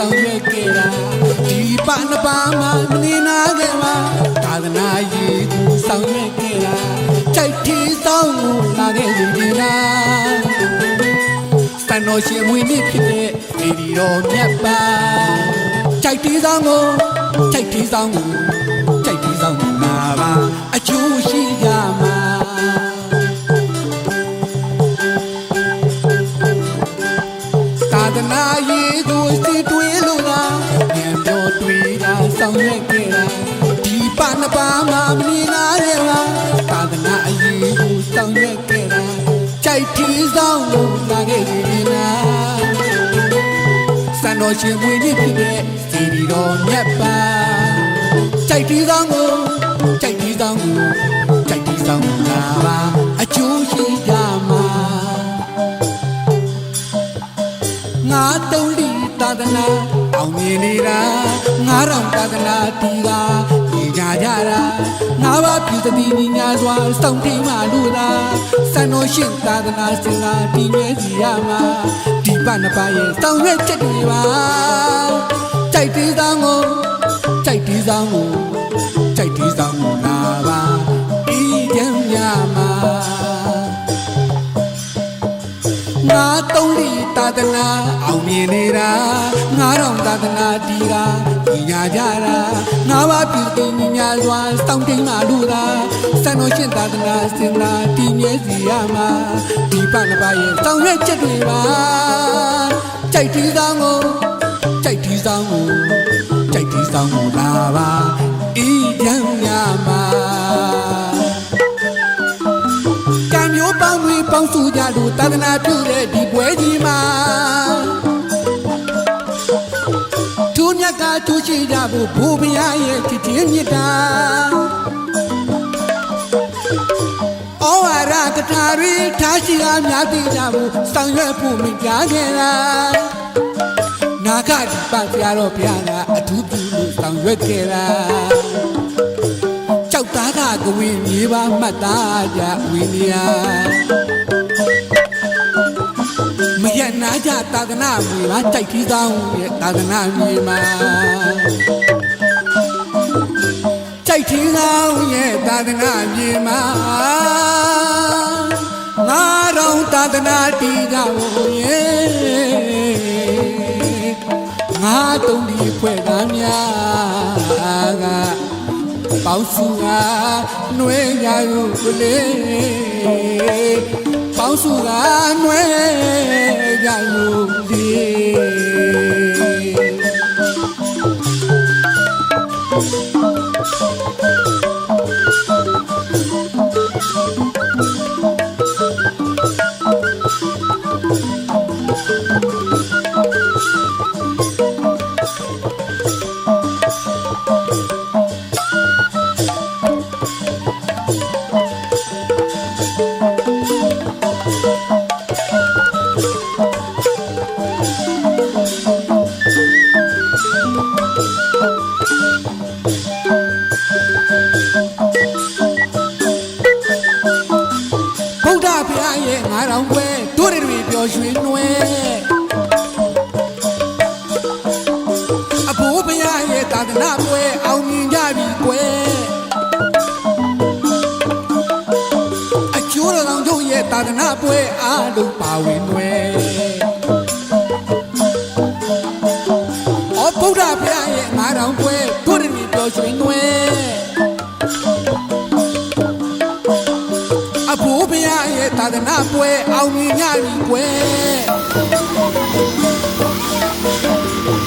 ဆောင်ရွက်ခဲ့တာဒီပနပါမမနေနာခဲ့ပါသာသနာရေးကိုဆောင်ရွက်ခဲ့တာကြိုက်ထီဆောင်ကိုလာခဲ့ပြီနာစံတော်ရှင်ဝင်နေဖြစ်တဲ့ဒီဒီတော်မြတ်ပါကြိုက်ထီဆောင်ကိုကြိုက်ထီဆောင်ကိုကြိုက်ထီဆောင်ကိုလာပါအကျိုးရှိကြမှာသာသနာရေးကိုစီတွေးလို့လားဉာဏ်တော်တွေးတာဆောင်ရွက်ခဲ့တာဒီပနပါမမနေနာရဲ့လားသာသနာအရေးကိုဆောင်ရွက်ခဲ့တာကြိုက်ထီဆောင်ကိုလာခဲ့ပြီနာစံတော်ရှင်ဝင်နေဖြစ်တဲ့စီဒီတော်မြတ်ပါကြိုက်ထီဆောင်ကိုကြိုက်ထီဆောင်ကိုကြိုက်ထီဆောင်ကိုလာပါအကျိုးရှိကြမှာငါတုံးလီသာသနာအောင်မြင်နေတာငါတော်သာသနာတီတာညီကြကြတာငါဘာပြည်သူညီညာစွာစောင့်ထိန်မှလို့လားစံတော်ရှင်သာသနာစင်လာဒီမြဲစီရမှာဒီပနပါရဲ့ဆောင်ရွက်ချက်တွေပါကြိုက်တီးဆောင်ကိုကြိုက်တီးဆောင်ကိုကြိုက်တီးဆောင်ကိုလာပါဤကြံရမှာငါတုံးလီသာသနာအောင်မြင်နေတာငါတော်သာသနာတီတာညီညာကြတာငါဘာပြည်သူညီညာစွာစောင့်တိန်မှလို့သာစံတော်ရှင်သာသနာစင်လာဒီမြဲစီရမှာဒီပနပါရဲ့ဆောင်ရွက်ချက်တွေပါကြိုက်တီးဆောင်ကိုကြိုက်တီးဆောင်ကိုကြိုက်တီးဆောင်ကိုလာပါဤကြံရမှာမျိုးပေါင်းတွေပေါင်းစုကြလို့သာသနာပြုတဲ့ဒီပွဲကြီးမှာသူမြတ်ကသူရှိကြဖို့ဘိုးဘုရားရဲ့ချစ်ခြင်းမြတ်တာဩဝါဒကထာတွေထားရှိအားများသိကြဖို့ဆောင်ရွက်ဖို့မိကြားခဲ့တာနာဂတိပဆရာတော်ဘုရားကအထူးပြုလို့ဆောင်ရွက်ခဲ့တာကြောက်သားကကဝင်းမြေပါမှတ်သားကြဝိနည်းမရနာကြသာသနာမြေပါကြိုက်ထီးဆောင်ရဲ့သာသနာမြေမှာကြိုက်ထီးဆောင်ရဲ့သာသနာမြေမှာငါတော်သာသနာတီးကြဖို့ရဲ့ငါတုံးဒီဖွဲ့ကများကပေါင်းစုကနှွေးကြရုပ်လေပေါင်းစုကနှွေးကြရုပ်လေငါတော်ပွဲတို့တွေပျော်ရွှင်နွယ်အဘိုးဘုရားရဲ့သာသနာပွဲအောင်မြင်ကြပြီကွယ်အကျိုးတော်တို့ရဲ့သာသနာပွဲအားလုံးပါဝင်နွယ်ဩဗုဒ္ဓဘုရားရဲ့ငါတော်ပွဲတို့တွေပျော်ရွှင်နွယ်အဘိုးဘုရားရဲ့သာသနာပွဲအောင်မြင်ကြပြီကွယ်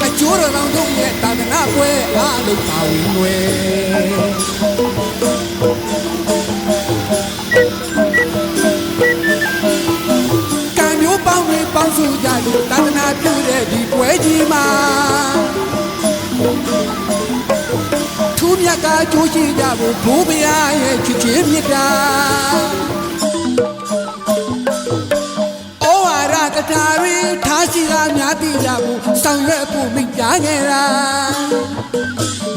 အကျိုးတော်တို့ရဲ့သာသနာပွဲအားလုံးပါဝင်နွယ်ကံမျိုးပေါင်းတွေပေါင်းစုကြလို့သာသနာပြုတဲ့ဒီပွဲကြီးမှာထူးမြတ်ကကြိုးရှိကြဖို့ဘိုးဘုရားရဲ့ချစ်ခြင်းမြတ်တာကထာရီထားရှိတာများသိကြဖို့ဆောင်ရွက်ဖို့မိန့်ကြားခဲ့တာ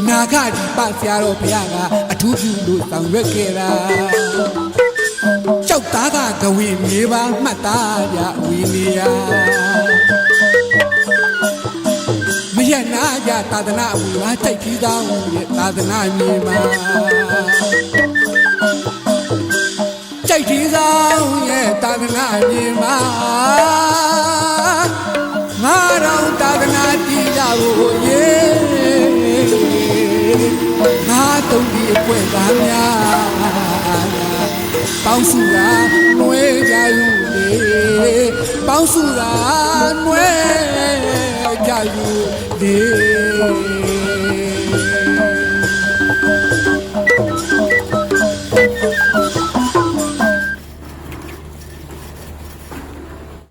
နာဂတိပဆရာတော်ဘုရားကအထူးပြုလို့ဆောင်ရွက်ခဲ့တာကြောက်သားကကဝင်းမြေပါမှတ်သားကြဝီနေရမရ သာသနာအဝေမှာကြိုက်ပြီးသားရဲ့သာသနာမြေမှာကြိုက်ပြီးသားရဲ့သာသနာမြေမှာငါတော်သာသနာတည်ကြဖို့ရေငါတုံးဒီအပွဲကားများပေါင်းစုတာနှွေးကြယူလေပေါင်းစုတာနှွေးကြယူလေ